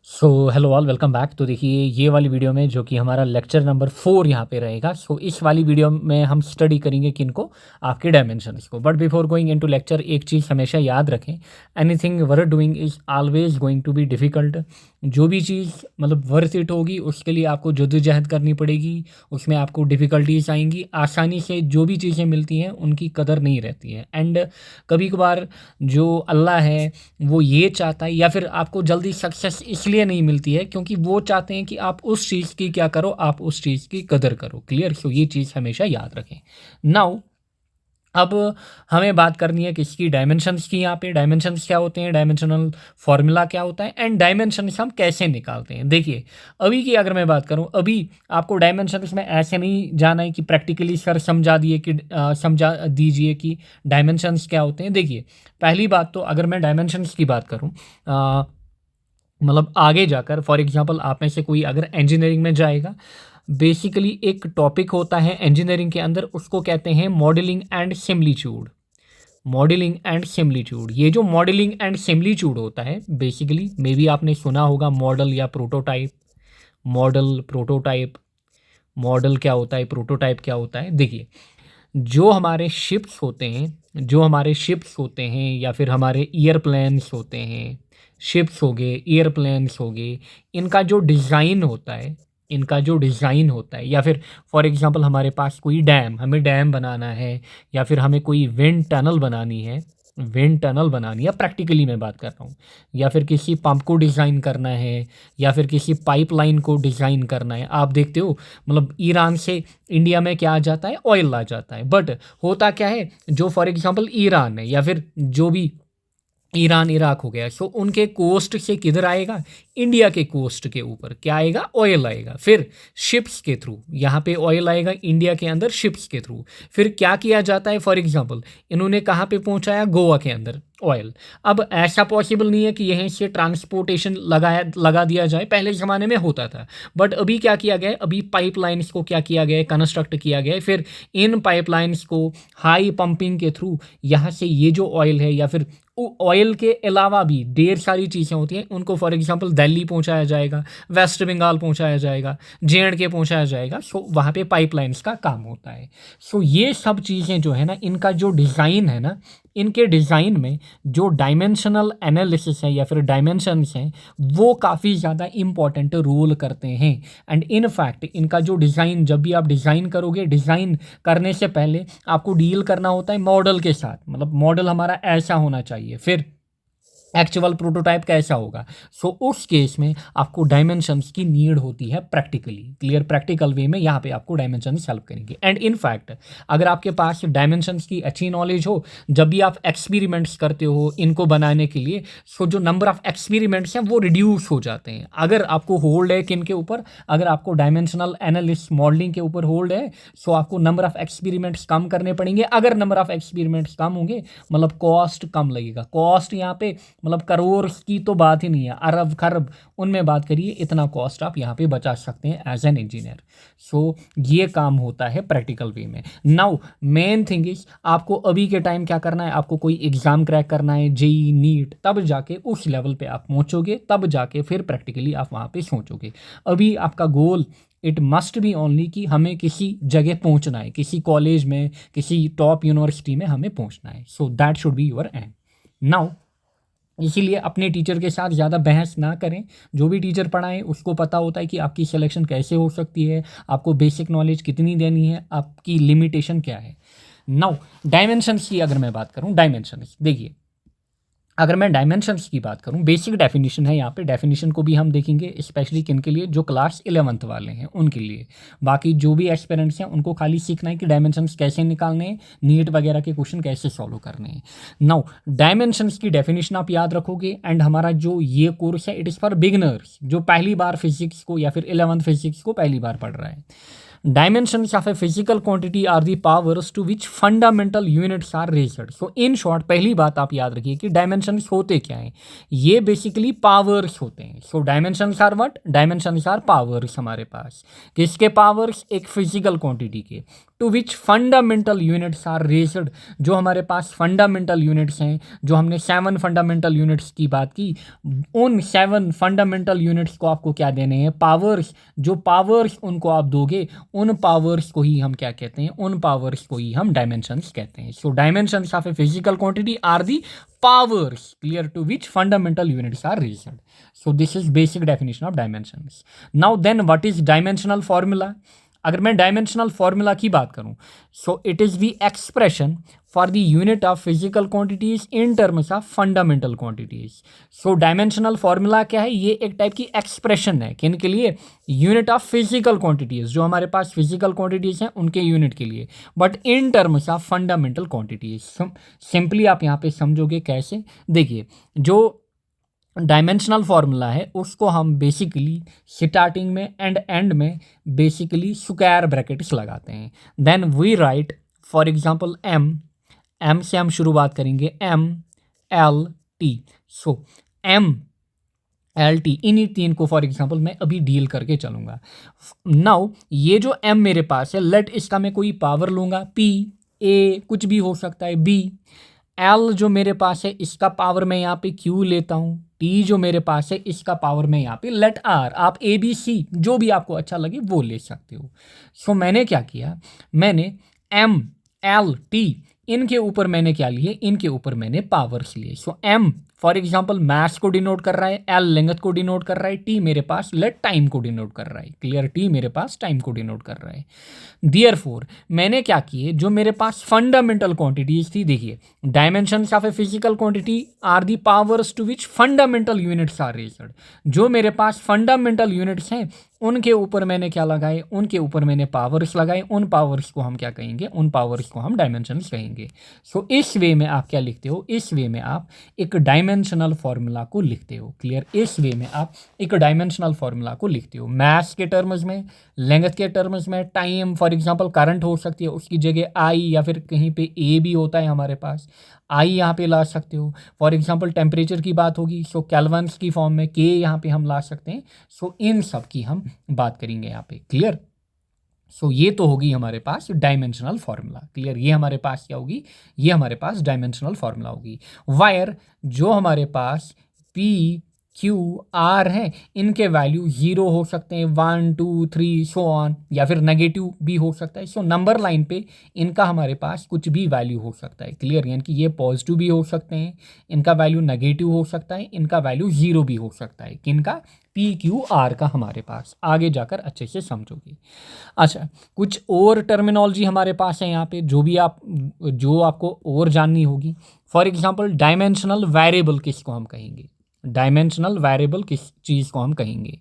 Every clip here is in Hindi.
So hello all, welcome back. तो देखिए ये वाली वीडियो में जो कि हमारा लेक्चर नंबर 4 यहाँ पे रहेगा। सो इस वाली वीडियो में हम स्टडी करेंगे किनको, आपके डायमेंशंस को। But before going into lecture, एक चीज़ हमेशा याद रखें, anything worth doing is always going to be difficult. जो भी चीज़ मतलब वर्थ इट होगी उसके लिए आपको जद्दोजहद करनी पड़ेगी, उसमें आपको डिफ़िकल्टीज आएंगी। आसानी से जो भी चीज़ें मिलती हैं उनकी कदर नहीं रहती है। एंड कभी कभार जो अल्लाह है वो ये चाहता है, या फिर आपको जल्दी सक्सेस इसलिए नहीं मिलती है क्योंकि वो चाहते हैं कि आप उस चीज़ की क्या करो, आप उस चीज़ की कदर करो। क्लियर? सो ये चीज़ हमेशा याद रखें। नाउ अब हमें बात करनी है किसकी, डायमेंशंस की। यहाँ पे डायमेंशंस क्या होते हैं, डायमेंशनल फार्मूला क्या होता है, एंड डायमेंशंस हम कैसे निकालते हैं। देखिए अभी की अगर मैं बात करूँ, अभी आपको डायमेंशंस में ऐसे नहीं जाना है कि प्रैक्टिकली सर समझा दिए कि समझा दीजिए कि डायमेंशंस क्या होते हैं। देखिए पहली बात तो अगर मैं डायमेंशंस की बात करूँ, मतलब आगे जाकर फॉर एग्जांपल आप में से कोई अगर इंजीनियरिंग में जाएगा, बेसिकली एक टॉपिक होता है इंजीनियरिंग के अंदर, उसको कहते हैं मॉडलिंग एंड सिम्लिट्यूड। मॉडलिंग एंड सिम्लिट्यूड, ये जो मॉडलिंग एंड सिम्लिट्यूड होता है बेसिकली, मे बी आपने सुना होगा मॉडल या प्रोटोटाइप। Model, prototype. मॉडल क्या होता है, प्रोटोटाइप क्या होता है। देखिए जो हमारे शिप्स होते हैं, या फिर हमारे एयरप्लेन्स होते हैं, शिप्स हो गए, एयरप्लेन्स हो गए, इनका जो डिज़ाइन होता है, या फिर फॉर एग्जांपल हमारे पास कोई डैम, हमें डैम बनाना है, या फिर हमें कोई विंड टनल बनानी है, प्रैक्टिकली मैं बात कर रहा हूँ, या फिर किसी पंप को डिज़ाइन करना है, या फिर किसी पाइपलाइन को डिज़ाइन करना है। आप देखते हो मतलब ईरान से इंडिया में क्या आ जाता है, ऑयल आ जाता है। बट होता क्या है, जो फॉर एग्जांपल ईरान है, या फिर जो भी ईरान इराक हो गया, सो उनके कोस्ट से किधर आएगा, इंडिया के कोस्ट के ऊपर क्या आएगा, ऑयल आएगा। फिर शिप्स के थ्रू यहाँ पे ऑयल आएगा इंडिया के अंदर, शिप्स के थ्रू। फिर क्या किया जाता है, फॉर एग्जांपल इन्होंने कहाँ पे पहुँचाया, गोवा के अंदर ऑयल। अब ऐसा पॉसिबल नहीं है कि यहीं से ट्रांसपोर्टेशन लगा दिया जाए, पहले ज़माने में होता था। बट अभी क्या किया गया है, अभी पाइपलाइंस को क्या किया गया है, कंस्ट्रक्ट किया गया है। फिर इन पाइपलाइंस को हाई पंपिंग के थ्रू यहाँ से ये जो ऑयल है, या फिर ऑयल के अलावा भी ढेर सारी चीज़ें होती हैं, उनको फॉर एग्जांपल दिल्ली पहुंचाया जाएगा, वेस्ट बंगाल पहुंचाया जाएगा, जे.एंड.के पहुंचाया जाएगा। सो वहाँ पे पाइपलाइंस का काम होता है। सो ये सब चीज़ें जो है ना, इनका जो डिज़ाइन है ना, इनके डिज़ाइन में जो डायमेंशनल एनालिसिस है या फिर डायमेंशंस हैं, वो काफ़ी ज़्यादा इम्पॉर्टेंट रोल करते हैं। एंड इन फैक्ट इनका जो डिज़ाइन, जब भी आप डिज़ाइन करोगे, डिज़ाइन करने से पहले आपको डील करना होता है मॉडल के साथ। मतलब मॉडल हमारा ऐसा होना चाहिए, फिर एक्चुअल प्रोटोटाइप कैसा होगा। सो उस केस में आपको डायमेंशंस की नीड होती है प्रैक्टिकली। क्लियर? प्रैक्टिकल वे में यहाँ पे आपको डायमेंशंस हेल्प करेंगे। एंड इन फैक्ट अगर आपके पास डायमेंशंस की अच्छी नॉलेज हो, जब भी आप एक्सपेरिमेंट्स करते हो इनको बनाने के लिए, सो जो नंबर ऑफ एक्सपेरिमेंट्स हैं वो रिड्यूस हो जाते हैं। अगर आपको होल्ड है किन के ऊपर, अगर आपको डायमेंशनल एनालिस्ट मॉडलिंग के ऊपर होल्ड है, सो आपको नंबर ऑफ एक्सपेरिमेंट्स कम करने पड़ेंगे। अगर नंबर ऑफ एक्सपेरिमेंट्स कम होंगे, मतलब कॉस्ट कम लगेगा। कॉस्ट यहाँ पे मतलब करोड़ की तो बात ही नहीं है, अरब खरब उनमें बात करिए, इतना कॉस्ट आप यहाँ पे बचा सकते हैं एज एन इंजीनियर। सो ये काम होता है प्रैक्टिकल वे में। नाउ मेन थिंग इज, आपको अभी के टाइम क्या करना है, आपको कोई एग्जाम क्रैक करना है, जेई नीट, तब जाके उस लेवल पे आप पहुँचोगे, तब जाके फिर प्रैक्टिकली आप वहाँ पे सोचोगे। अभी आपका goal it must be only कि हमें किसी जगह पहुंचना है, किसी कॉलेज में, किसी टॉप यूनिवर्सिटी में हमें पहुंचना है। So that should be your aim. Now इसीलिए अपने टीचर के साथ ज़्यादा बहस ना करें। जो भी टीचर पढ़ाएं उसको पता होता है कि आपकी सिलेक्शन कैसे हो सकती है, आपको बेसिक नॉलेज कितनी देनी है, आपकी लिमिटेशन क्या है। नाउ डायमेंशंस की अगर मैं बात करूं, डायमेंशंस देखिए, अगर मैं डायमेंशंस की बात करूं, बेसिक डेफिनेशन है यहाँ पे। डेफिनेशन को भी हम देखेंगे स्पेशली किन के लिए, जो क्लास 11th वाले हैं उनके लिए। बाकी जो भी एस्पिरेंट्स हैं उनको खाली सीखना है कि डायमेंशंस कैसे निकालने हैं, नीट वगैरह के क्वेश्चन कैसे सॉल्व करने हैं। नाउ डायमेंशंस की डेफिनेशन आप याद रखोगे। एंड हमारा जो ये कोर्स है इट इज़ फॉर बिगनर्स, जो पहली बार फिजिक्स को या फिर 11th फिजिक्स को पहली बार पढ़ रहा है। Dimensions of a physical quantity are the powers to which fundamental units are raised. So in short, पहली बात आप याद रखिए कि डायमेंशंस होते क्या हैं, ये बेसिकली पावर्स होते हैं। So dimensions are what, dimensions are powers हमारे पास। किसके पावर्स, एक फिजिकल क्वांटिटी के। To which fundamental units are raised, जो हमारे पास फंडामेंटल यूनिट्स हैं, जो हमने 7 फंडामेंटल यूनिट्स की बात की, उन 7 फंडामेंटल यूनिट्स को आपको क्या देने हैं, पावर्स। जो पावर्स उनको आप दोगे, उन पावर्स को ही हम क्या कहते हैं, उन पावर्स को ही हम डायमेंशंस कहते हैं। So dimensions of a physical quantity are the powers clear to which fundamental units are reached. So this is basic definition of dimensions. Now then what is dimensional formula? अगर मैं डायमेंशनल फार्मूला की बात करूं, सो it is the expression for the unit of physical quantities in terms of fundamental quantities. So dimensional formula क्या है, ये एक टाइप की एक्सप्रेशन है किन के लिए, यूनिट ऑफ फिजिकल क्वांटिटीज, जो हमारे पास फिजिकल क्वांटिटीज हैं उनके यूनिट के लिए, but in terms of fundamental quantities. Simply आप यहाँ पे समझोगे कैसे, देखिए जो डायमेंशनल फार्मूला है उसको हम बेसिकली स्टार्टिंग में एंड एंड में बेसिकली स्क्वायर ब्रैकेट्स लगाते हैं। Then we write for example M से हम शुरुआत करेंगे, M L T. So M L T, इन्हीं 3 को फॉर एग्जांपल मैं अभी डील करके चलूँगा। नाउ ये जो एम मेरे पास है, लेट इसका मैं कोई पावर लूँगा, पी ए कुछ भी हो सकता है, बी। एल जो मेरे पास है इसका पावर मैं यहाँ पे क्यू लेता हूँ, टी जो मेरे पास है इसका पावर मैं यहाँ पे लेट आर। आप ए बी सी जो भी आपको अच्छा लगे वो ले सकते हो। सो मैंने क्या किया, मैंने एम एल टी इनके ऊपर मैंने क्या लिए, इनके ऊपर मैंने पावर्स लिए। सो एम फॉर एग्जांपल मास को डिनोट कर रहा है, एल लेंथ को डिनोट कर रहा है, टी मेरे पास लेट टाइम को डिनोट कर रहा है, क्लियर, टी मेरे पास टाइम को डिनोट कर रहा है। देयरफॉर मैंने क्या किए, जो मेरे पास फंडामेंटल क्वांटिटीज थी, देखिए dimensions of a physical quantity are the powers to which fundamental units are raised. जो मेरे पास फंडामेंटल यूनिट्स हैं उनके ऊपर मैंने क्या लगाए, उनके ऊपर मैंने पावर्स लगाए, उन पावर्स को हम क्या कहेंगे, उन पावर्स को हम डायमेंशंस कहेंगे। सो इस वे में आप क्या लिखते हो, इस वे में आप एक डायमेंशनल फार्मूला को लिखते हो, क्लियर। इस वे में आप एक डायमेंशनल फार्मूला को लिखते हो, मास के टर्म्स में, लेंथ के टर्म्स में, टाइम फॉर एग्जांपल करंट हो सकती है उसकी जगह आई, या फिर कहीं पे ए भी होता है हमारे पास, आई यहाँ पे ला सकते हो। फॉर एग्जांपल टेम्परेचर की बात होगी, सो केल्विन्स की फॉर्म में के यहाँ पे हम ला सकते हैं। सो इन सब की हम बात करेंगे यहाँ पे, क्लियर। सो ये तो होगी हमारे पास डायमेंशनल फार्मूला, क्लियर। ये हमारे पास क्या होगी, ये हमारे पास डायमेंशनल फार्मूला होगी। वायर जो हमारे पास पी क्यू आर हैं, इनके वैल्यू 0 हो सकते हैं, 1 2 3 सो ऑन, या फिर नेगेटिव भी हो सकता है। सो नंबर लाइन पे इनका हमारे पास कुछ भी वैल्यू हो सकता है, क्लियर। यानी कि ये पॉजिटिव भी हो सकते हैं, इनका वैल्यू नेगेटिव हो सकता है, इनका वैल्यू 0 भी हो सकता है, किनका, पी क्यू आर का हमारे पास। आगे जाकर अच्छे से समझोगे। अच्छा, कुछ और टर्मिनोलॉजी हमारे पास है यहाँ पे जो आपको और जाननी होगी। फॉर एग्जांपल डायमेंशनल वेरिएबल किसको हम कहेंगे, डायमेंशनल वेरिएबल किस चीज़ को हम कहेंगे,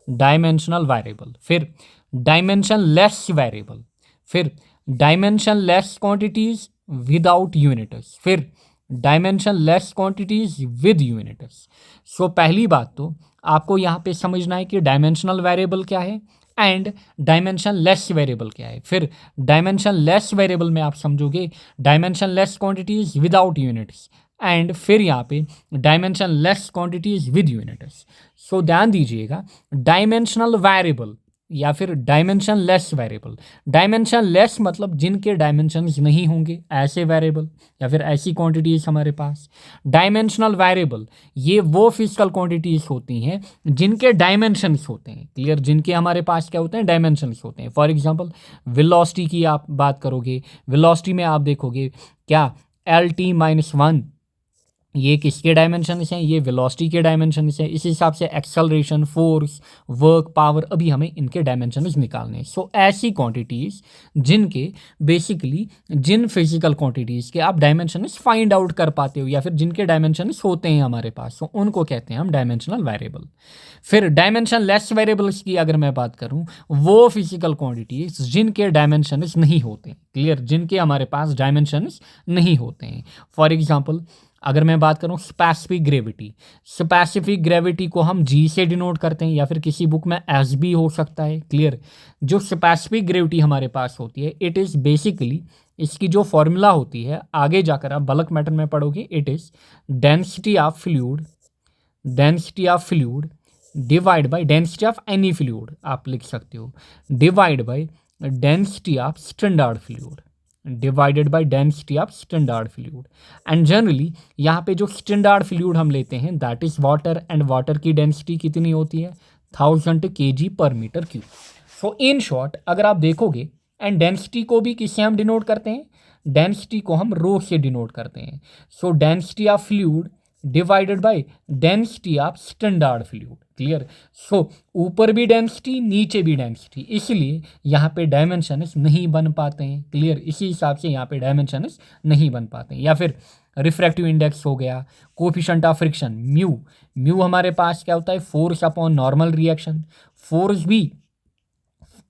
डायमेंशनल वेरिएबल। फिर डायमेंशन लेस वेरिएबल, फिर dimension less quantities without units, फिर dimension less quantities with units. So पहली बात तो आपको यहाँ पे समझना है कि डायमेंशनल वेरिएबल क्या है एंड डायमेंशन लेस वेरिएबल क्या है। फिर डायमेंशन लेस वेरिएबल में आप समझोगे dimension less quantities without units, and फिर यहाँ पे dimension less quantities with units. So ध्यान दीजिएगा, डायमेंशनल वेरिएबल या फिर dimension less variable. Dimension less मतलब जिनके डायमेंशंस नहीं होंगे, ऐसे वेरिएबल या फिर ऐसी क्वांटिटीज़ हमारे पास। डायमेंशनल वेरिएबल ये वो फिजिकल क्वांटिटीज़ होती हैं जिनके डायमेंशंस होते हैं, क्लियर, जिनके हमारे पास क्या होते हैं, डायमेंशंस होते हैं। फॉर एग्जांपल वेलोसिटी की आप बात करोगे, वेलोसिटी में आप देखोगे क्या LT-1 ये किसके डायमेंशंस हैं, ये वेलोसिटी के डायमेंशंस हैं। इस हिसाब से एक्सेलरेशन, फोर्स, वर्क, पावर, अभी हमें इनके डायमेंशंस निकालने हैं। सो ऐसी क्वांटिटीज़ जिनके बेसिकली जिन फिजिकल क्वांटिटीज़ के आप डायमेंशंस फाइंड आउट कर पाते हो या फिर जिनके डायमेंशंस होते हैं हमारे पास, तो उनको कहते हैं हम डायमेंशनल वेरिएबल। फिर डायमेंशन लेस वेरिएबल्स की अगर मैं बात करूँ, वो फिजिकल क्वांटिटीज़ जिनके डायमेंशंस नहीं होते, क्लियर, जिनके हमारे पास डायमेंशंस नहीं होते हैं। फॉर एग्जाम्पल अगर मैं बात करूं स्पेसिफिक ग्रेविटी, स्पेसिफिक ग्रेविटी को हम जी से डिनोट करते हैं या फिर किसी बुक में एस भी हो सकता है, क्लियर। जो स्पेसिफिक ग्रेविटी हमारे पास होती है, इट इज़ बेसिकली, इसकी जो फॉर्मूला होती है आगे जाकर आप बल्क मैटर में पढ़ोगे, it is density of fluid divide by density of any fluid, आप लिख सकते हो, divide by density of standard fluid divided by density of standard fluid. And generally यहाँ पे जो स्टैंडर्ड फ्लूइड हम लेते हैं that is water, and water की डेंसिटी कितनी होती है 1000 kg per metre cube. So in short अगर आप देखोगे, एंड डेंसिटी को भी किससे हम डिनोट करते हैं, डेंसिटी को हम रो से डिनोट करते हैं। So density of fluid divided by density of standard fluid. Clear. So ऊपर भी डेंसिटी नीचे भी डेंसिटी, इसलिए यहाँ पे डायमेंशंस नहीं बन पाते हैं। क्लियर। इसी हिसाब से यहाँ पे डायमेंशंस नहीं बन पाते हैं। या फिर रिफ्रैक्टिव इंडेक्स हो गया, coefficient of friction mu, mu हमारे पास क्या होता है force upon normal reaction. Force भी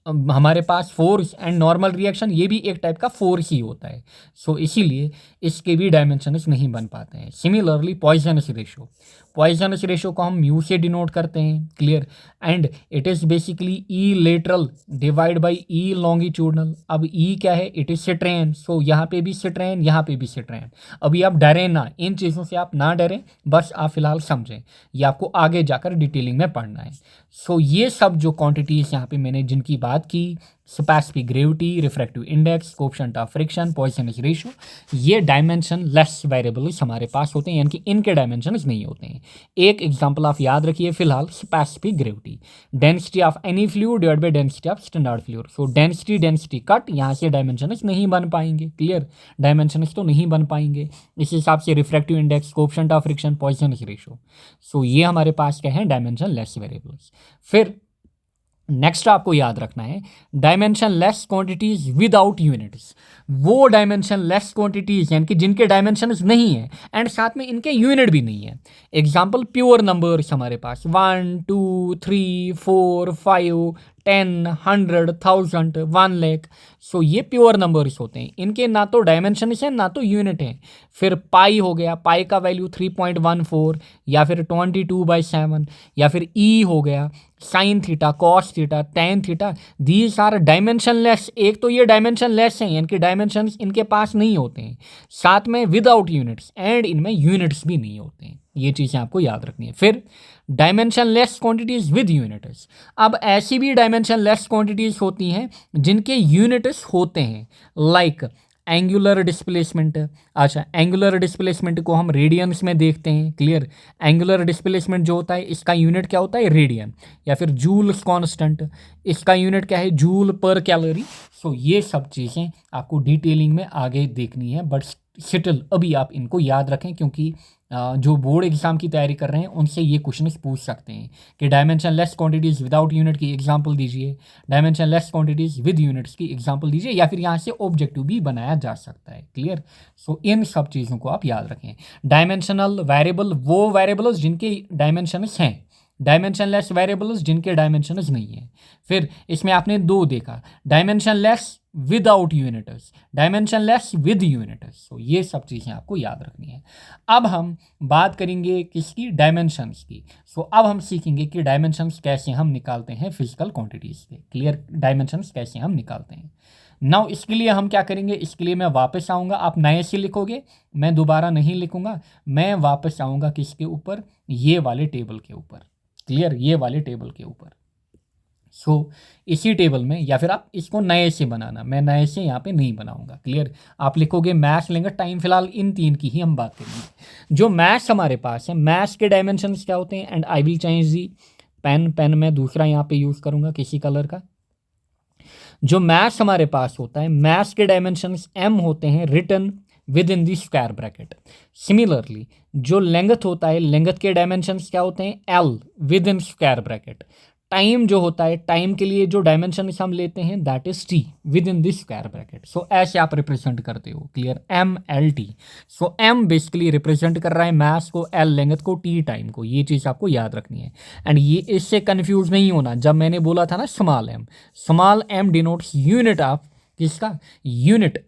हमारे पास फोर्स एंड नॉर्मल रिएक्शन ये भी एक टाइप का फोर्स ही होता है। सो इसीलिए इसके भी डायमेंशंस नहीं बन पाते हैं। Similarly poisonous ratio, poisonous ratio को हम म्यू से डिनोट करते हैं। Clear. And it is basically E lateral divide by E longitudinal. अब ई क्या है, इट इज स्ट्रेन। सो यहाँ पे भी स्ट्रेन, यहाँ पे भी स्ट्रेन। अभी आप डरें ना, इन चीज़ों से आप ना डरें, बस आप फिलहाल समझें, ये आपको आगे जाकर डिटेलिंग में पढ़ना है। सो ये सब जो क्वांटिटीज़ यहाँ पे मैंने जिनकी बात की, specific gravity, refractive index, coefficient of friction, Poisson's ratio, ये डायमेंशन लेस वेरिएबल्स हमारे पास होते हैं, यानी कि इनके डायमेंशंस नहीं होते हैं। एक एग्जांपल आप याद रखिए फिलहाल, specific gravity, density of any fluid divided by density of standard fluid. So density cut, यहाँ से डायमेंशंस नहीं बन पाएंगे। क्लियर। डायमेंशंस तो नहीं बन पाएंगे। इस हिसाब से refractive index, coefficient of friction, Poisson's ratio, so ये हमारे पास क्या है, डायमेंशन लेस वेरिएबल्स। फिर नेक्स्ट आपको याद रखना है dimension less quantities without units. वो डायमेंशन लेस क्वांटिटीज यानी कि जिनके डायमेंशंस नहीं है एंड साथ में इनके यूनिट भी नहीं है। एग्जांपल प्योर नंबर्स हमारे पास 1 2 3 4 5 10 100 1000 1 लाख। सो ये प्योर नंबर्स होते हैं, इनके ना तो डायमेंशन है ना तो यूनिट है। फिर पाई हो गया, पाई का वैल्यू 3.14 या फिर 22/7, या फिर ई हो गया sine theta, cos theta, tan theta, these are dimensionless. एक तो ये डायमेंशनलेस हैं यानी कि डायमेंशंस इनके पास नहीं होते हैं, साथ में विदाउट यूनिट्स, एंड इनमें यूनिट्स भी नहीं होते हैं। ये चीज़ें आपको याद रखनी है। फिर डायमेंशनलेस क्वांटिटीज विद यूनिट्स। अब ऐसी भी डायमेंशनलेस क्वांटिटीज होती हैं जिनके यूनिट्स होते हैं, लाइक एंगुलर डिस्प्लेसमेंट। अच्छा, एंगुलर डिस्प्लेसमेंट को हम रेडियंस में देखते हैं। क्लियर। एंगुलर डिस्प्लेसमेंट जो होता है इसका यूनिट क्या होता है, रेडियन, या फिर जूल कांस्टेंट, इसका यूनिट क्या है, जूल पर कैलोरी। सो ये सब चीज़ें आपको डिटेलिंग में आगे देखनी है, बट स्टिल अभी आप इनको याद रखें, क्योंकि जो बोर्ड एग्जाम की तैयारी कर रहे हैं उनसे ये क्वेश्चन पूछ सकते हैं कि dimension less quantities without unit की एग्जांपल दीजिए, dimension less quantities with units की एग्जांपल दीजिए, या फिर यहाँ से ऑब्जेक्टिव भी बनाया जा सकता है। क्लियर। सो इन सब चीज़ों को आप याद रखें। डायमेंशनल वेरिएबल वो वेरिएबल्स जिनके डायमेंशंस हैं, डायमेंशनलेस वेरिएबल्स जिनके डायमेंशंस नहीं है। फिर इसमें आपने दो देखा, dimensionless without units, dimensionless with units. So ये सब चीज़ें आपको याद रखनी है। अब हम बात करेंगे किसकी, डायमेंशंस की। सो अब हम सीखेंगे कि डायमेंशंस कैसे हम निकालते हैं फिजिकल क्वांटिटीज़ के। क्लियर। डायमेंशंस कैसे हम निकालते हैं। नाउ इसके लिए हम क्या करेंगे, इसके लिए मैं वापस आऊँगा, आप नए से लिखोगे, मैं दोबारा नहीं लिखूँगा, मैं वापस आऊँगा किसके ऊपर, ये वाले टेबल के ऊपर। क्लियर। ये वाले टेबल के ऊपर। सो इसी टेबल में, या फिर आप इसको नए से बनाना, मैं नए से यहाँ पे नहीं बनाऊंगा। क्लियर। आप लिखोगे मैथ्स लेंगे, टाइम फिलहाल इन तीन की ही हम बात करेंगे। जो मैथ्स हमारे पास है, मैथ्स के डायमेंशंस क्या होते हैं, and I will change the pen मैं दूसरा यहाँ पे यूज़ करूँगा किसी कलर का। जो मैथ्स हमारे पास होता है, मैथ्स के डायमेंशंस एम होते हैं written within the square bracket. Similarly जो लेंथ होता है, लेंथ के डायमेंशंस क्या होते हैं, L within square bracket. Time जो होता है, टाइम के लिए जो डायमेंशन हम लेते हैं that is T within this square bracket. So ऐसे आप रिप्रेजेंट करते हो। Clear. M L T. So M basically represent कर रहा है मास को, एल लेंथ को, टी टाइम को। ये चीज़ आपको याद रखनी है, एंड ये इससे कंफ्यूज नहीं होना। जब मैंने बोला था ना small M denotes unit of किसका, unit,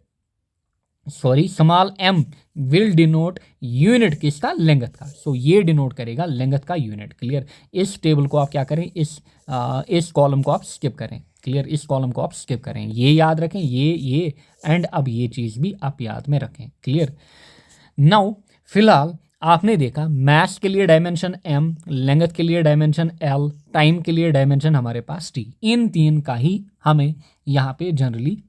sorry, small M will denote unit किसका, लेंथ का। सो ये डिनोट करेगा लेंथ का यूनिट। क्लियर। इस टेबल को आप क्या करें, इस कॉलम को आप स्किप करें। क्लियर। इस कॉलम को आप स्किप करें, ये याद रखें, ये एंड अब ये चीज़ भी आप याद में रखें। क्लियर। नाउ फिलहाल आपने देखा मास के लिए डायमेंशन m, लेंथ के लिए डायमेंशन l, टाइम के लिए डायमेंशन हमारे पास t। इन तीन का ही हमें यहाँ पे जनरली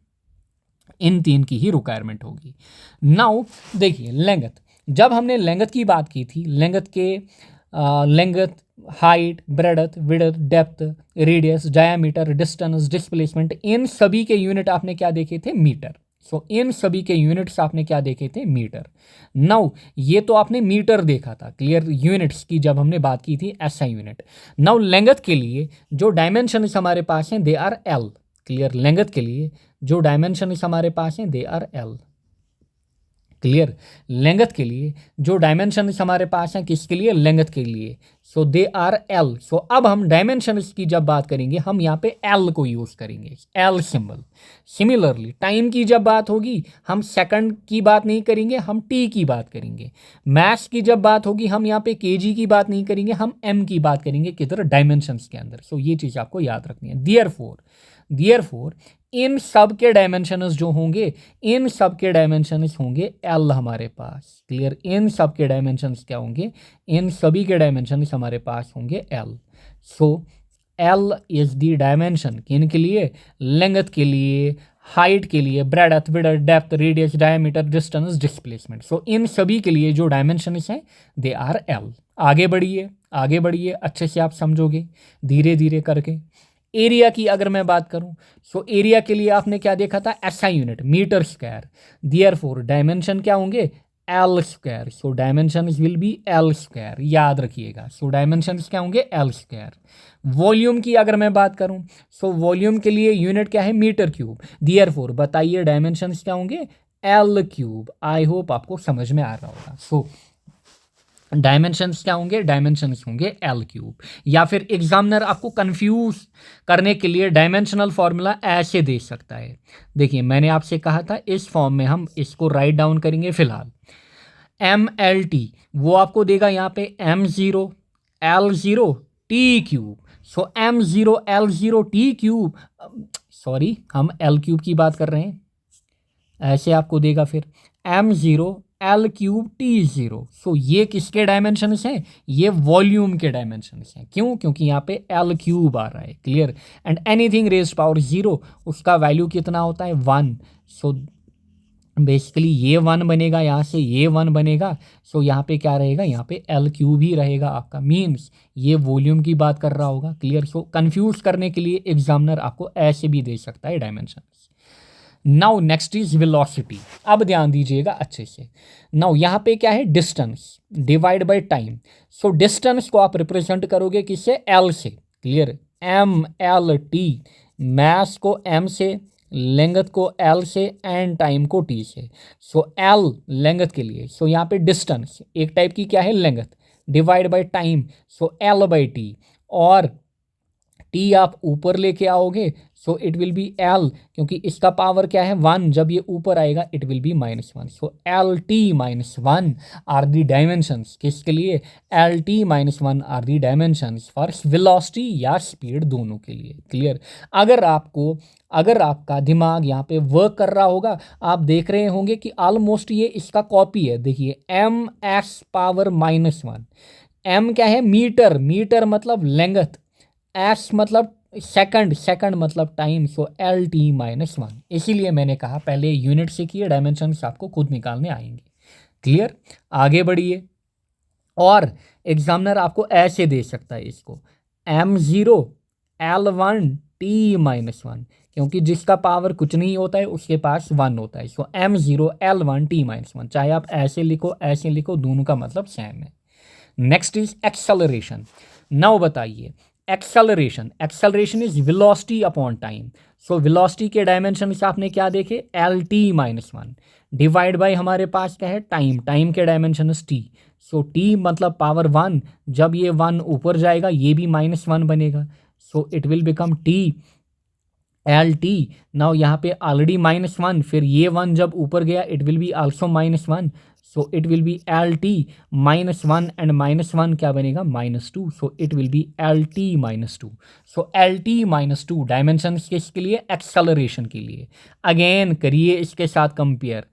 इन तीन की ही रिक्वायरमेंट होगी। नाउ देखिए लेंथ, जब हमने लेंथ की बात की थी, length, height, breadth, width, depth, radius, diameter, distance, displacement, इन सभी के यूनिट आपने क्या देखे थे? मीटर। सो इन सभी के यूनिट्स आपने क्या देखे थे? मीटर। नाउ ये तो आपने मीटर देखा था, क्लियर, यूनिट्स की जब हमने बात की थी SI यूनिट। नाउ लेंथ के लिए जो डायमेंशन हमारे पास हैं they are L, clear, length के लिए जो डायमेंशन हमारे पास हैं they are L, clear. Length के लिए जो डायमेंशन हमारे पास हैं किसके लिए? लेंथ के लिए, सो दे आर L। सो अब हम डायमेंशन की जब बात करेंगे हम यहाँ पे L को यूज करेंगे, L सिंबल। सिमिलरली टाइम की जब बात होगी हम सेकंड की बात नहीं करेंगे, हम T की बात करेंगे। मास की जब बात होगी हम यहाँ पे kg की बात नहीं करेंगे, हम M की बात करेंगे किधर? डायमेंशंस के अंदर। सो ये चीज़ आपको याद रखनी है। देयरफॉर इन सब के डायमेंशंस जो होंगे, इन सब के डायमेंशंस होंगे L हमारे पास, क्लियर। इन सब के डायमेंशंस क्या होंगे? इन सभी के डायमेंशंस हमारे पास होंगे L। So L is the dimension किन के लिए? लेंथ के लिए, हाइट के लिए, breadth, width, depth, radius, diameter, distance, displacement. So इन सभी के लिए जो डायमेंशंस हैं दे आर L। आगे बढ़िए, अच्छे से आप समझोगे धीरे धीरे करके। एरिया की अगर मैं बात करूं, सो एरिया के लिए आपने क्या देखा था? SI unit, metre square. Therefore dimension क्या होंगे? L square. So dimensions will be L square, याद रखिएगा। सो डायमेंशंस क्या होंगे? L square. वॉल्यूम की अगर मैं बात करूं, सो वॉल्यूम के लिए यूनिट क्या है? Metre cube. देयरफॉर बताइए डायमेंशंस क्या होंगे? L cube. आई होप आपको समझ में आ रहा होगा। सो डायमेंशंस क्या होंगे? डायमेंशंस होंगे L क्यूब। या फिर एग्जामिनर आपको कंफ्यूज करने के लिए डायमेंशनल फॉर्मूला ऐसे दे सकता है। देखिए मैंने आपसे कहा था इस फॉर्म में हम इसको राइट डाउन करेंगे फिलहाल। MLT वो आपको देगा यहाँ पे M0 L0 T क्यूब। सो M0 L0 T cube, sorry हम L क्यूब की बात कर रहे हैं, ऐसे आपको देगा फिर M0 L क्यूब T0। सो ये किसके डायमेंशंस हैं? ये वॉल्यूम के डायमेंशंस हैं। क्यों? क्योंकि यहाँ पे L क्यूब आ रहा है, clear. And anything rays power 0 उसका वैल्यू कितना होता है? 1। सो बेसिकली ये 1 बनेगा, यहाँ से ये 1 बनेगा। सो यहाँ पे क्या रहेगा? यहाँ पे L क्यूब ही रहेगा आपका, मीन्स ये वॉल्यूम की बात कर रहा होगा, क्लियर। सो कंफ्यूज करने के लिए एग्जामिनर आपको ऐसे भी दे सकता है dimension. Now next is velocity. अब ध्यान दीजिएगा अच्छे से। नाउ यहाँ पे क्या है? Distance divide by time. So distance को आप रिप्रेजेंट करोगे किससे? L से, क्लियर। MLT, मास को M से, लेंथ को L से, एंड टाइम को T से। सो L लेंथ के लिए, सो यहाँ पे डिस्टेंस एक टाइप की क्या है? Length, divide by time, so L by T। और T आप ऊपर लेके आओगे, सो इट विल बी L, क्योंकि इसका पावर क्या है? 1। जब ये ऊपर आएगा it will be -1। So LT -1 are the dimensions किसके लिए? LT -1 are the dimensions for velocity या स्पीड, दोनों के लिए, क्लियर। अगर आपका दिमाग यहाँ पे वर्क कर रहा होगा, आप देख रहे होंगे कि ऑलमोस्ट ये इसका कॉपी है। देखिए MS पावर -1। M क्या है? मीटर मतलब लेंथ, S मतलब सेकंड मतलब टाइम। सो LT -1। इसीलिए मैंने कहा पहले यूनिट से किए, डायमेंशन आपको खुद निकालने आएंगे, क्लियर। आगे बढ़िए। और एग्जामिनर आपको ऐसे दे सकता है इसको M0 L1 T -1, क्योंकि जिसका पावर कुछ नहीं होता है उसके पास 1 होता है। सो M0 L1 T -1, चाहे आप ऐसे लिखो, दोनों का मतलब सेम है। Next is acceleration. नाउ बताइए acceleration is velocity upon time. So velocity के डायमेंशन से आपने क्या देखे? LT -1 डिवाइड बाय हमारे पास क्या है? टाइम के dimension is T। So T मतलब पावर 1। जब ये 1 ऊपर जाएगा ये भी -1 बनेगा। सो it will become T LT। Now यहाँ पे ऑलरेडी -1, फिर ये 1 जब ऊपर गया it will be also -1। So it will B LT -1 and -1 क्या बनेगा? -2। So it will B LT -2। So LT -2 dimension किसके लिए? एक्सेलरेशन के लिए। अगेन करिए इसके साथ compare.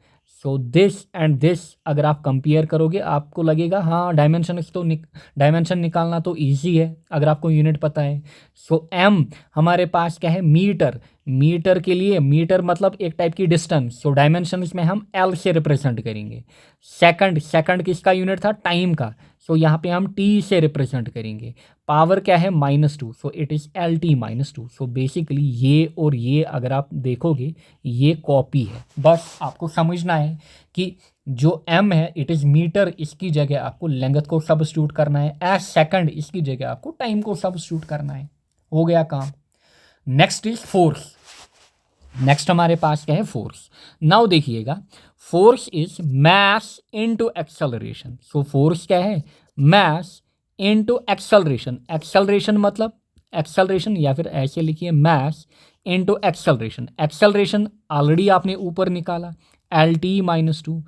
So this and this अगर आप कंपेयर करोगे आपको लगेगा हाँ डायमेंशन निकालना तो इजी है अगर आपको यूनिट पता है। सो एम हमारे पास क्या है, मीटर। मीटर के लिए, मीटर मतलब एक टाइप की डिस्टेंस, सो डायमेंशन में हम एल से रिप्रेजेंट करेंगे। सेकंड, सेकंड किसका यूनिट था, टाइम का, सो यहाँ पे हम टी से रिप्रेजेंट करेंगे। पावर क्या है, -2, so it is L T -2। So basically ये और ये अगर आप देखोगे ये कॉपी है, बस आपको समझना है कि जो m है इट इज़ मीटर, इसकी जगह आपको लेंथ को सब्स्टिट्यूट करना है, एज सेकंड इसकी जगह आपको टाइम को सब्स्टिट्यूट करना है, हो गया काम। Next is force. नेक्स्ट हमारे पास क्या है, फोर्स। नाउ देखिएगा, force is mass into acceleration. So force क्या है, मैस इनटू एक्सेलरेशन। एक्सेलरेशन मतलब एक्सेलरेशन, या फिर ऐसे लिखिए mass into acceleration. Acceleration already आपने ऊपर निकाला, L T -2,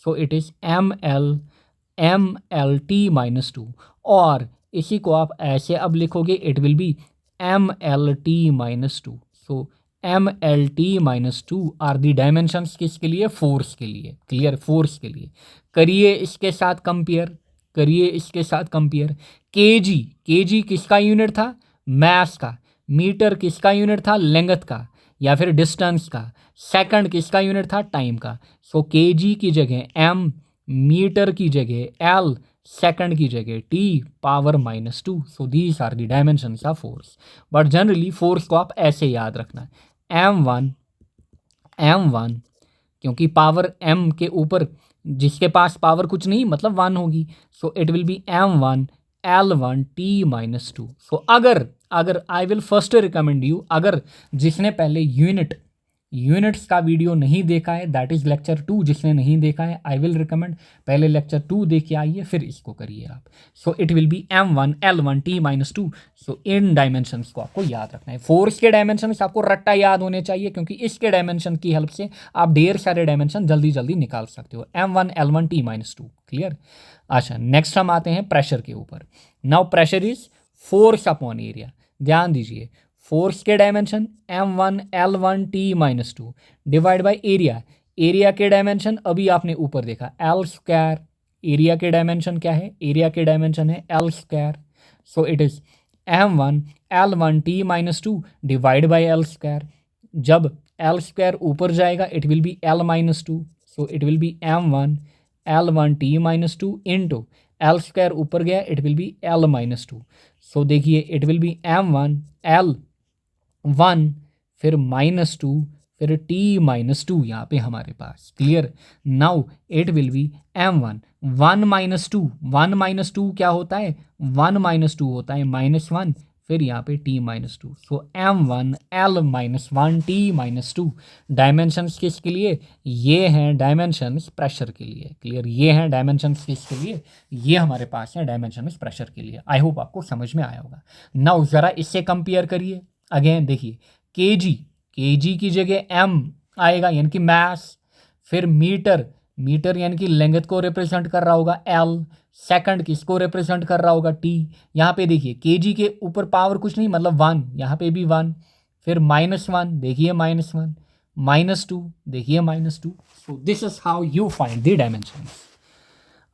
so it is M L T -2। और इसी को आप ऐसे अब लिखोगे, it will be M L T -2। So M L T -2 are the dimensions किसके लिए, फोर्स के लिए। क्लियर, फोर्स के लिए। करिए इसके साथ कंपेयर, करिए इसके साथ कंपेयर। केजी, केजी किसका यूनिट था, मास का। मीटर किसका यूनिट था, लेंथ का या फिर डिस्टेंस का। सेकंड किसका यूनिट था, टाइम का। सो केजी की जगह एम, मीटर की जगह एल, सेकंड की जगह T power -2। So these are the dimensions of force. But generally force को आप ऐसे याद रखना, m1, m1, क्योंकि पावर m के ऊपर जिसके पास पावर कुछ नहीं मतलब 1 होगी, सो it will be m1 l1 t -2। सो अगर अगर I will first recommend you, अगर जिसने पहले यूनिट्स का वीडियो नहीं देखा है, दैट इज़ लेक्चर 2, जिसने नहीं देखा है आई विल रिकमेंड पहले लेक्चर 2 देख के आइए फिर इसको करिए आप। सो it will be m1 l1 t -2। So in dimensions को आपको याद रखना है। फोर्स के डायमेंशंस आपको रट्टा याद होने चाहिए, क्योंकि इसके डायमेंशन की हेल्प से आप ढेर सारे डायमेंशन जल्दी जल्दी निकाल सकते हो। m1 l1 t -2। क्लियर। अच्छा, नेक्स्ट हम आते हैं प्रेशर के ऊपर। Now pressure is force upon area. ध्यान दीजिए, फोर्स के dimension m1 l1 t -2 divide by area. Area के डायमेंशन अभी आपने ऊपर देखा, एल स्क्वायर। एरिया के डायमेंशन क्या है, एरिया के डायमेंशन है L square. So it is m1 l1 t -2 divide by L square. जब एल स्क्वायर ऊपर जाएगा it will be l -2। So it will be m1 l1 t -2 into L square ऊपर गया इट विल बी l -2। सो देखिए it will be m1 l1 फिर -2 फिर t -2 यहाँ पे हमारे पास। Clear. Now it will be m1 1 -2 क्या होता है, 1 -2 होता है -1, फिर यहाँ पे t -2। सो m1 l -1 t -2 डायमेंशंस किसके लिए, ये हैं डायमेंशंस प्रेशर के लिए। क्लियर, ये हैं डायमेंशंस किसके लिए, ये हमारे पास हैं डायमेंशंस प्रेशर के लिए। आई होप आपको समझ में आया होगा। नाउ ज़रा इससे कंपेयर करिए। अगेन देखिए, केजी, केजी की जगह m आएगा यानी कि मास, फिर मीटर, मीटर यानी कि लेंथ को रिप्रेजेंट कर रहा होगा l, सेकंड किसको रिप्रेजेंट कर रहा होगा t। यहाँ पे देखिए केजी के ऊपर पावर कुछ नहीं मतलब 1, यहाँ पे भी 1, फिर -1 देखिए -1, -2 देखिए -2। So this is how you find the dimension.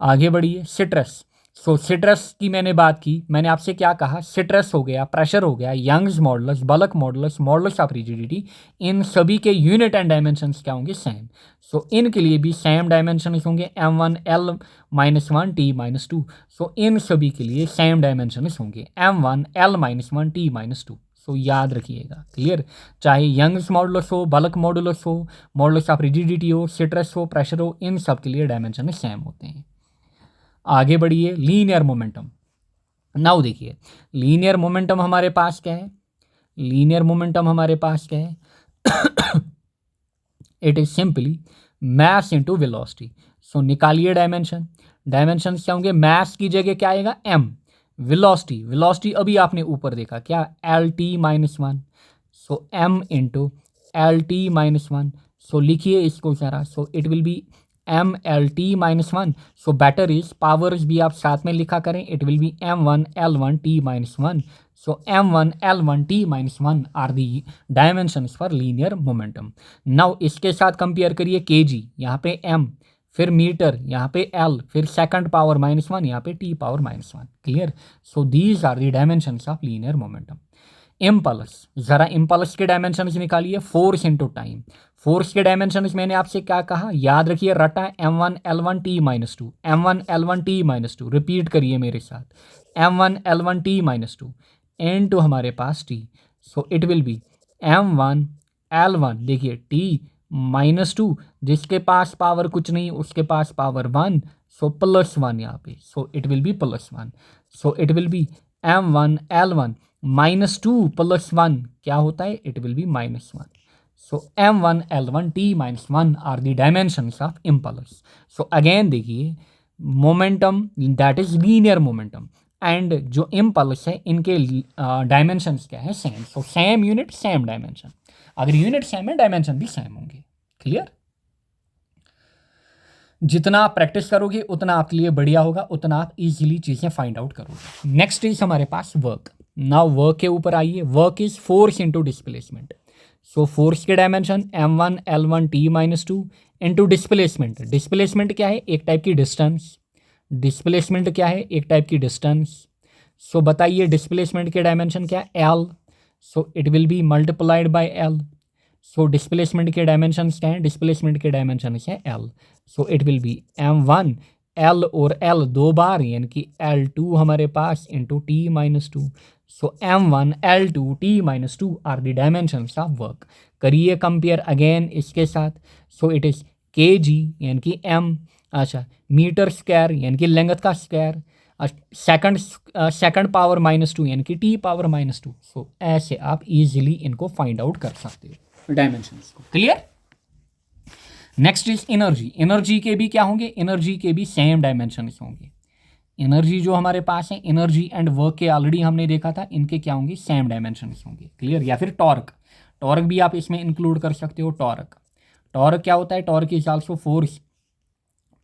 आगे बढ़िए, सिट्रस। सो सिट्रस की मैंने बात की, मैंने आपसे क्या कहा, सिट्रस हो गया, प्रेशर हो गया, Young's modulus, bulk modulus, modulus of rigidity, इन सभी के यूनिट एंड डायमेंशंस क्या होंगे, सेम। सो इनके लिए भी सेम डायमेंशंस होंगे, m1 l -1 t -2। सो इन सभी के लिए सेम डायमेंशंस होंगे, m1 l -1 t -2। सो याद रखिएगा। क्लियर, चाहे यंग्स मॉडुलस हो, बल्क मॉडुलस हो, मॉडुलस ऑफ रिजिडिटी हो, सिट्रस हो, प्रेशर हो, इन सब के लिए डायमेंशन सेम होते हैं। आगे बढ़िए, लीनियर मोमेंटम। नाउ देखिए, लीनियर मोमेंटम हमारे पास क्या है, लीनियर मोमेंटम हमारे पास क्या है, it is simply mass into velocity. So निकालिए डायमेंशन। डायमेंशन क्या होंगे, मास की जगह क्या आएगा m, वेलोसिटी, वेलोसिटी अभी आपने ऊपर देखा क्या lt -1। So m into L T -1। So लिखिए इसको ज़रा, so it will be mlt-1. So better is powers भी आप साथ में लिखा करें, it will be m1l1t-1. So m1l1t-1 are the dimensions for linear momentum. Now इसके साथ कंपेयर करिए kg, यहाँ पे m, फिर मीटर, यहाँ पे l, फिर सेकंड पावर -1, यहाँ पे t power -1. Clear. So these are the dimensions of linear momentum. Impulse, ज़रा इम्पल्स के डायमेंशंस निकालिए. Force into time. फोर्स के डायमेंशंस मैंने आपसे क्या कहा, याद रखिए, रटा m1l1t-2, m1l1t-2. रिपीट करिए मेरे साथ, m1l1t-2 इनटू हमारे पास t. So it will be m1l1, देखिए t-2, जिसके पास पावर कुछ नहीं उसके पास पावर 1, सो +1 यहाँ पे. So it will be +1. So it will be m1l1 -2 + 1 क्या होता है, it will be -1. So m1l1t-1 are the dimensions of impulse. So again देखिए, momentum that is linear momentum and जो इम्पल्स है इनके डायमेंशंस क्या है, same. So same unit same dimension. अगर यूनिट सेम है डायमेंशन भी सेम होंगे. क्लियर. जितना आप प्रैक्टिस करोगे उतना आपके लिए बढ़िया होगा, उतना आप इजीली चीज़ें फाइंड आउट करोगे. नेक्स्ट इज हमारे पास वर्क. नाउ वर्क के ऊपर आइए. Work is force into displacement. So force के dimension m1l1t-2 into displacement. Displacement क्या है, एक टाइप की डिस्टेंस. डिस्प्लेसमेंट क्या है, एक टाइप की डिस्टेंस. सो बताइए डिस्प्लेसमेंट के डायमेंशन क्या है, l. So it will B multiplied by l. So displacement के डायमेंशन क्या हैं, डिस्प्लेसमेंट के डायमेंशन है l. So it will be m1 l और l दो बार, यानी कि l2 हमारे पास into t-2. So m1l2t-2 are the dimensions of work. करिए कंपेयर अगेन इसके साथ. सो इट इज़ kg यानी कि m, अच्छा, मीटर स्क्वायर यानी कि लेंथ का स्क्वायर, सेकंड पावर -2 यानी कि t पावर -2. सो ऐसे आप इजीली इनको फाइंड आउट कर सकते हो डायमेंशंस को. Clear. Next is energy. Energy के भी क्या होंगे, एनर्जी के भी सेम डायमेंशंस होंगे. एनर्जी जो हमारे पास है, एनर्जी एंड वर्क के ऑलरेडी हमने देखा था, इनके क्या होंगे, सेम डायमेंशंस होंगे. क्लियर. या फिर टॉर्क. टॉर्क भी आप इसमें इंक्लूड कर सकते हो. टॉर्क, टॉर्क क्या होता है, torque is also force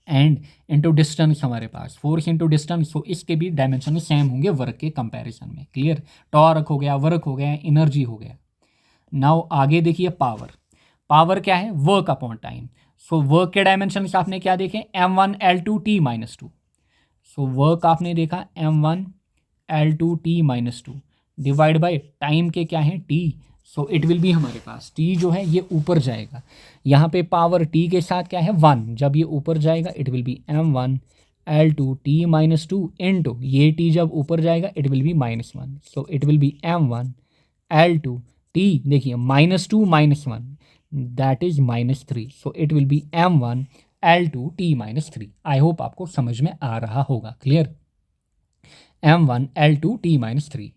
and into distance. हमारे पास फोर्स इंटू डिस्टेंस. सो इसके भी डायमेंशन सेम होंगे वर्क के कंपैरिजन में. क्लियर. टॉर्क हो गया, वर्क हो गया, एनर्जी हो गया. नाउ आगे देखिए पावर. पावर क्या है, work upon time. So work के डायमेंशन आपने क्या देखे, m1l2t-2. सो वर्क आपने देखा m1l2t-2 डिवाइड बाय टाइम के क्या है, t. So it will B हमारे पास t जो है ये ऊपर जाएगा, यहाँ पे पावर t के साथ क्या है 1, जब ये ऊपर जाएगा it will B m1l2t-2 into ये t जब ऊपर जाएगा it will be -1. So it will B m1l2t, देखिए -2 -1 that is -3. So it will B m1l2t-3. I hope आपको समझ में आ रहा होगा. क्लियर. m1l2t-3.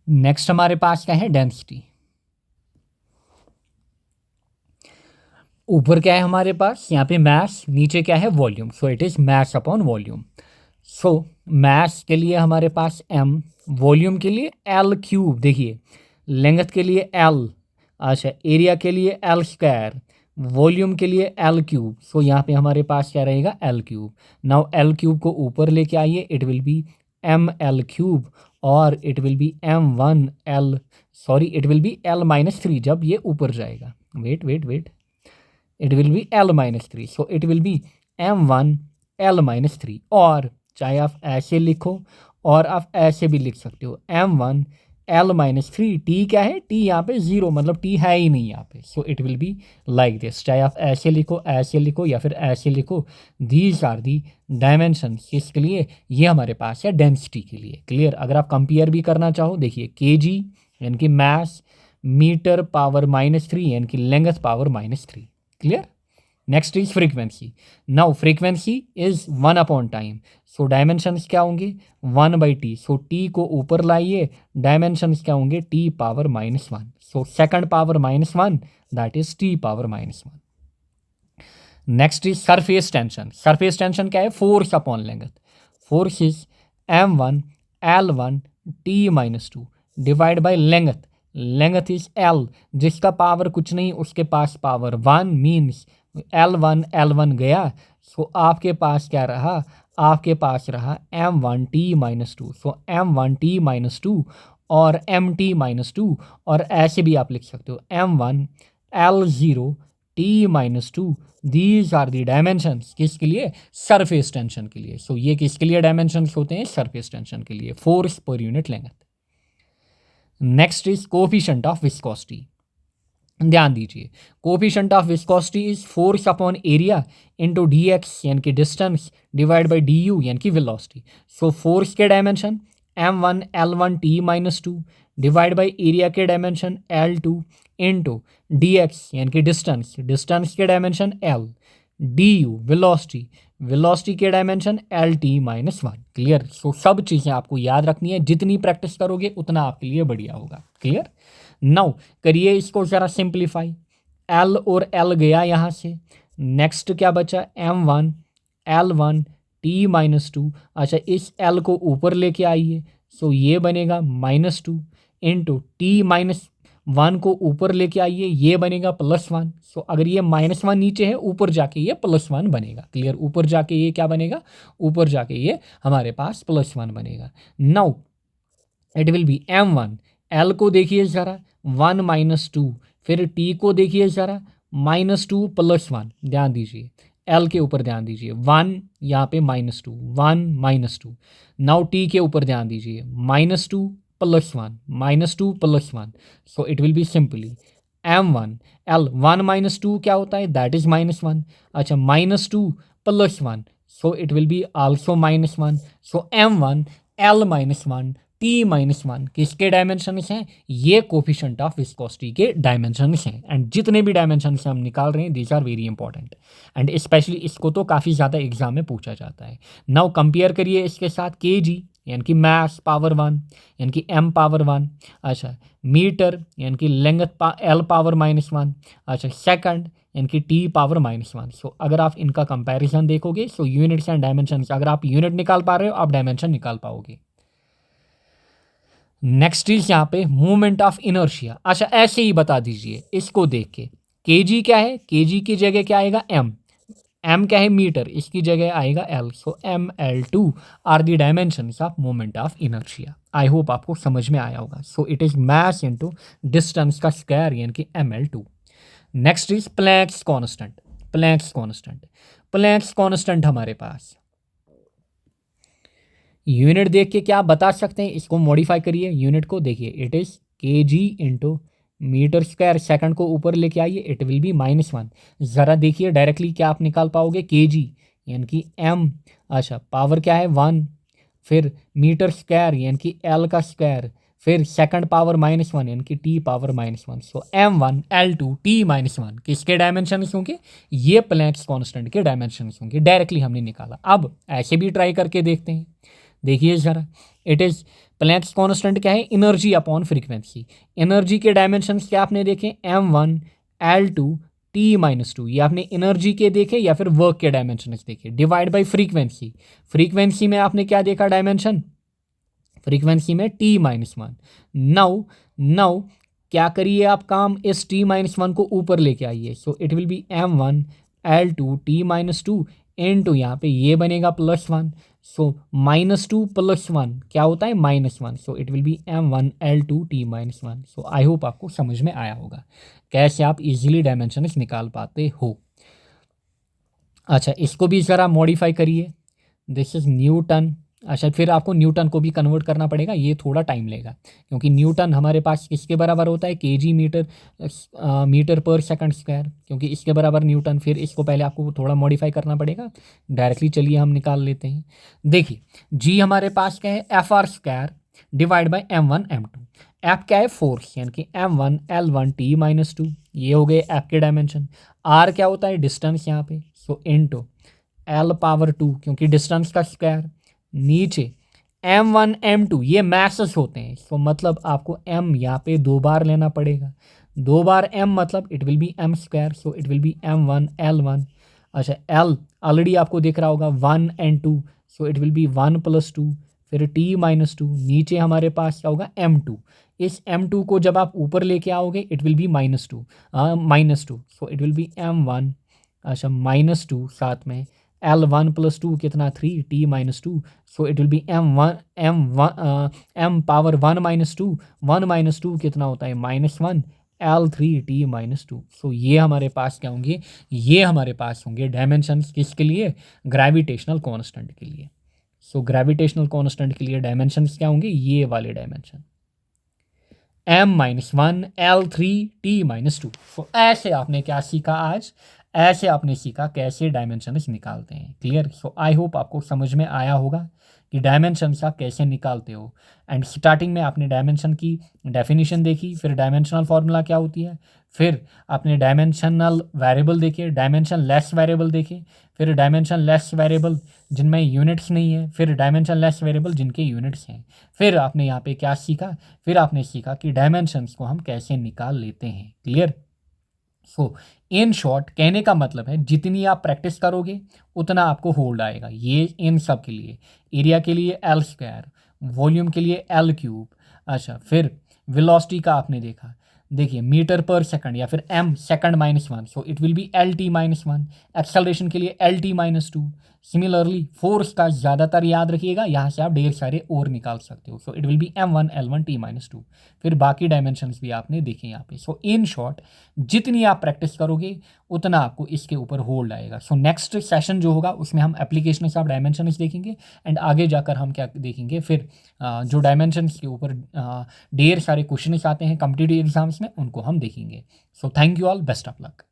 नेक्स्ट हमारे पास क्या है, डेंसिटी. ऊपर क्या है हमारे पास, यहाँ पे मास, नीचे क्या है, volume. So it is mass upon volume. So mass के लिए हमारे पास m, वॉल्यूम के लिए l3. देखिए लेंथ के लिए l, अच्छा, एरिया के लिए l², वॉल्यूम के लिए l3. सो यहाँ पे हमारे पास क्या रहेगा, l3. नाउ l3 को ऊपर लेके आइए, इट विल बी ml3 और it will be m1l, sorry it will be l-3 जब ये ऊपर जाएगा. Wait, it will be l-3. So it will be m1l-3. और चाहे आप ऐसे लिखो और आप ऐसे भी लिख सकते हो, m1l-3. t क्या है, t यहाँ पे 0, मतलब t है ही नहीं यहाँ पे. So it will be like this. चाहे आप ऐसे लिखो या फिर ऐसे लिखो. These are the dimensions. किसके लिए, ये हमारे पास है डेंसिटी के लिए. क्लियर. अगर आप कंपेयर भी करना चाहो, देखिए kg यानी कि मास, मीटर पावर -3 यानी कि length power -3. Clear. Next is frequency. Now frequency is 1 upon time. So dimensions क्या होंगे, 1/t. सो t को ऊपर लाइए, डायमेंशंस क्या होंगे, t power -1. So second power -1 that is t power -1. Next is surface tension. Surface tension क्या है, force upon length. Force is m1l1t-2 divide by length. Length is l, जिसका पावर कुछ नहीं उसके पास पावर 1 मीन्स L1 गया, सो आपके पास क्या रहा, आपके पास रहा M1T-2, सो M1T-2 और MT-2, और ऐसे भी आप लिख सकते हो M1L0T-2। These are the dimensions, किसके लिए, सरफेस टेंशन के लिए। सो ये किसके लिए डायमेंशंस होते हैं, सरफेस टेंशन के लिए, फोर्स पर unit length. Next is coefficient of viscosity. ध्यान दीजिए, coefficient of viscosity is force upon area into D X यानी कि distance divide by D U यानी कि वेलोसिटी। सो फोर्स के dimension M1L1T-2 divide by area के dimension L2 into D X यानी कि डिस्टेंस, डिस्टेंस के dimension L, D U velocity, velocity के dimension L T-1। Clear. So सब चीज़ें आपको याद रखनी है, जितनी प्रैक्टिस करोगे उतना आपके लिए बढ़िया होगा। क्लियर। नाउ करिए इसको ज़रा सिंप्लीफाई। L और L गया यहाँ से, नेक्स्ट क्या बचा M1L1T-2। अच्छा, इस L को ऊपर लेके आइए, सो ये बनेगा -2 इंटू T-1 को ऊपर लेके आइए, ये बनेगा +1। सो अगर ये -1 नीचे है, ऊपर जाके ये +1 बनेगा। क्लियर। ऊपर जाके ये क्या बनेगा, ऊपर जाके ये हमारे पास +1 बनेगा। Now it will be M1, L को देखिए ज़रा 1 - 2, फिर T को देखिए ज़रा -2 +1। ध्यान दीजिए, L के ऊपर ध्यान दीजिए, 1 यहाँ पे -2, 1 - 2। नाउ T के ऊपर ध्यान दीजिए, -2 +1, -2 +1। So it will be simply M1 L 1 - 2 क्या होता है, दैट इज -1। अच्छा, -2 +1, so it will be also -1। So M1 L -1 T-1 किसके डायमेंशंस हैं, ये कोफिशिएंट ऑफ विस्कोसिटी के डायमेंशंस हैं। एंड जितने भी डायमेंशंस हम निकाल रहे हैं, these are very important, and specially इसको तो काफ़ी ज़्यादा एग्जाम में पूछा जाता है। नाउ कंपेयर करिए इसके साथ kg यानी कि मास पावर 1 यानी कि m पावर 1। अच्छा, मीटर यानी कि लेंथ l पावर -1। अच्छा, सेकंड यानी कि t पावर -1। सो अगर आप इनका कंपैरिजन देखोगे, सो यूनिट्स एंड डायमेंशन, अगर आप यूनिट निकाल पा रहे हो, आप डायमेंशन निकाल पाओगे। नेक्स्ट इज यहाँ पे मूवमेंट ऑफ इनर्शिया। अच्छा, ऐसे ही बता दीजिए इसको देख के, kg क्या है, kg की जगह क्या आएगा m क्या है, मीटर, इसकी जगह आएगा l। So ML2 are the dimensions of movement of inertia. I hope आपको समझ में आया होगा। So it is mass into distance का स्क्वायर यानी कि ML2। Next is Planck's constant. Planck's constant, Planck's constant हमारे पास यूनिट देख के क्या बता सकते हैं, इसको मॉडिफाई करिए, यूनिट को देखिए, it is kg into metre square, second को ऊपर लेके आइए, इट विल बी -1। ज़रा देखिए डायरेक्टली क्या आप निकाल पाओगे, kg यानी कि m, अच्छा पावर क्या है 1, फिर मीटर स्क्वायर यानी कि l का स्क्वायर, फिर सेकंड पावर -1 यानी कि t पावर -1। सो M1L2T-1 किसके डायमेंशन होंगे, ये प्लैंक्स कांस्टेंट के डायमेंशन होंगे। डायरेक्टली हमने निकाला। अब ऐसे भी ट्राई करके देखते हैं, देखिए ज़रा, इट इज़ प्लैंक्स कांस्टेंट क्या है, एनर्जी अपॉन फ्रीक्वेंसी। एनर्जी के डायमेंशंस क्या आपने देखे, M1L2T-2, ये आपने एनर्जी के देखे या फिर वर्क के डायमेंशंस देखे, डिवाइड बाय फ्रीक्वेंसी। फ्रीक्वेंसी में आपने क्या देखा डायमेंशन, फ्रीक्वेंसी में T-1। नाउ क्या करिए आप काम, इस T-1 को ऊपर लेके आइए। सो it will B M1L2T-2 into यहाँ पे ये बनेगा +1। सो -2 +1 क्या होता है, -1। So it will B M1L2T-1। So I hope आपको समझ में आया होगा कैसे आप इजीली डायमेंशंस निकाल पाते हो। अच्छा, इसको भी ज़रा मॉडिफाई करिए, दिस इज़ न्यूटन। अच्छा, फिर आपको न्यूटन को भी कन्वर्ट करना पड़ेगा, ये थोड़ा टाइम लेगा, क्योंकि न्यूटन हमारे पास किसके बराबर होता है, kg मीटर पर सेकंड स्क्वायर, क्योंकि इसके बराबर न्यूटन। फिर इसको पहले आपको थोड़ा मॉडिफाई करना पड़ेगा, डायरेक्टली चलिए हम निकाल लेते हैं। देखिए, g हमारे पास क्या है, FR² divide by M1 M2। F क्या है, फोर्स यानी कि M1L1T-2, ये हो गए F के डायमेंशन। R क्या होता है, डिस्टेंस यहाँ पे, सो इनटू L पावर 2 क्योंकि डिस्टेंस का स्क्वायर, नीचे M1 M2 ये मैसेस होते हैं। सो मतलब आपको M यहाँ पे 2 बार लेना पड़ेगा, 2 बार M मतलब it will B M²। So it will be M1L1। अच्छा, L ऑलरेडी आपको दिख रहा होगा 1 and 2, so it will be 1 + 2, फिर T-2, नीचे हमारे पास क्या होगा M2। इस M2 को जब आप ऊपर लेके आओगे, it will B -2, so it will be M1 अच्छा -2 साथ में L1 + 2 कितना 3 t - 2, so it will B m power 1 - 2, 1 - 2 कितना होता है -1 L3 t - 2। सो ये हमारे पास क्या होंगे, ये हमारे पास होंगे डायमेंशंस किसके लिए, ग्रेविटेशनल कांस्टेंट के लिए। सो ग्रेविटेशनल कांस्टेंट के लिए डायमेंशंस क्या होंगे, ये वाले डायमेंशन m-1 L3 t - 2। तो ऐसे आपने क्या सीखा आज, ऐसे आपने सीखा कैसे डायमेंशंस निकालते हैं। क्लियर। सो आई होप आपको समझ में आया होगा कि डायमेंशंस आप कैसे निकालते हो। एंड स्टार्टिंग में आपने डायमेंशन की डेफिनेशन देखी, फिर डायमेंशनल फार्मूला क्या होती है, फिर आपने डायमेंशनल वेरिएबल देखे, डायमेंशन लेस वेरिएबल देखे, फिर डायमेंशन लेस वेरिएबल जिनमें यूनिट्स नहीं है, फिर डायमेंशन लेस वेरिएबल जिनके यूनिट्स हैं। फिर आपने यहाँ पे क्या सीखा, फिर आपने सीखा कि डायमेंशंस को हम कैसे निकाल लेते हैं। क्लियर। सो इन शॉर्ट कहने का मतलब है जितनी आप प्रैक्टिस करोगे उतना आपको होल्ड आएगा। ये इन सब के लिए, एरिया के लिए L², वॉल्यूम के लिए L3। अच्छा, फिर वेलोसिटी का आपने देखा, देखिए मीटर पर सेकंड या फिर m second -1, so it will B LT -1। Acceleration के लिए LT -2। सिमिलरली फोर्स का ज़्यादातर याद रखिएगा, यहाँ से आप ढेर सारे और निकाल सकते हो। सो it will be m1 L1 t -2। फिर बाकी डायमेंशंस भी आपने देखे यहाँ पे। सो इन शॉर्ट जितनी आप प्रैक्टिस करोगे उतना आपको इसके ऊपर होल्ड आएगा। सो नेक्स्ट सेशन जो होगा उसमें हम एप्लीकेशन ऑफ डायमेंशंस देखेंगे, एंड आगे जाकर हम क्या देखेंगे, फिर जो डायमेंशंस के ऊपर ढेर सारे क्वेश्चन आते हैं कॉम्पिटिटिव एग्जाम्स में, उनको हम देखेंगे। So thank you all, best of luck.